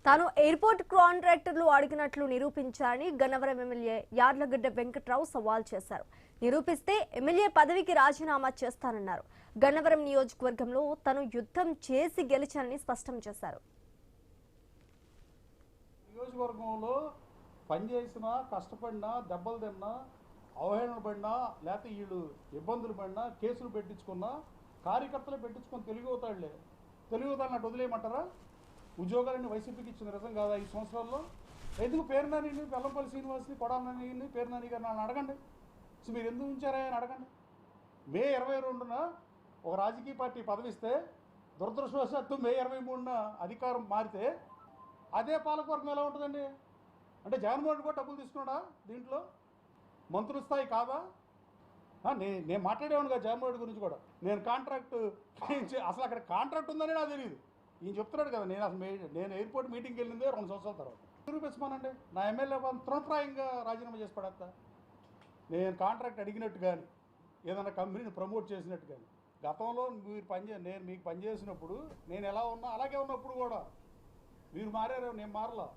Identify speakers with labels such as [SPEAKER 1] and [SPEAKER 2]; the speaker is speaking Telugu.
[SPEAKER 1] తాను ఎయిర్పోర్ట్ కాంట్రాక్టర్లు అడిగినట్లు నిరూపించారని గన్నవరం ఎమ్మెల్యే యార్లగడ్డ వెంకట్రావు సవాల్ చేశారు. నిరూపిస్తే ఎమ్మెల్యే పదవికి రాజీనామా చేస్తానన్నారు. గన్నవరం నియోజకవర్గంలో తాను యుద్ధం చేసి గెలిచానని స్పష్టం చేశారు.
[SPEAKER 2] నియోజకవర్గంలో పనిచేసినా, కష్టపడినా, దెబ్బలు తిన్నా, అవహేళన పడినా, లేకపోతే వీళ్ళు ఇబ్బందులు పడినా, కేసులు పెట్టించుకున్నా కార్యకర్తలు పెట్టించుకొని తెలుగుతాడులే. తెలుగుతాడు అటు వదిలేయమంటారా? ఉద్యోగాలన్నీ వైసీపీకి ఇచ్చిన నిజం కాదా 5 సంవత్సరాల్లో? ఎందుకు పేరునాని, వెల్లంపల్లి శ్రీనివాస్ని, కొడాలని, పేరునాని గారు నన్ను అడగండి. సో మీరు ఎందుకు ఉంచారా అని అడగండి. మే 22న ఒక రాజకీయ పార్టీ పదవిస్తే దురదృష్టవశాత్తు మే 23న అధికారం మారితే అదే పాలకవర్గం ఎలా ఉంటుందండి? అంటే జగన్మోహన్ రెడ్డి కూడా డబ్బులు తీసుకున్నాడా దీంట్లో? మంత్రుల స్థాయి కాదా? నేను మాట్లాడేవాను కదా జగన్మోహన్ రెడ్డి గురించి కూడా. నేను కాంట్రాక్ట్ అసలు అక్కడ కాంట్రాక్ట్ ఉందని నాకు తెలియదు. ఈయన చెప్తున్నాడు కదా నేను అసలు నేను ఎయిర్పోర్ట్ మీటింగ్కి వెళ్ళిందే 2 సంవత్సరాల తర్వాత. నిరూపించమనండి. నా ఎమ్మెల్యే తృణప్రాయంగా రాజీనామా చేసి పడేస్తా. నేను కాంట్రాక్ట్ అడిగినట్టు కానీ, ఏదైనా కంపెనీని ప్రమోట్ చేసినట్టు కానీ, గతంలో మీరు నేను మీకు పనిచేసినప్పుడు నేను ఎలా ఉన్నా అలాగే ఉన్నప్పుడు కూడా మీరు మారారు, నేను మారలా.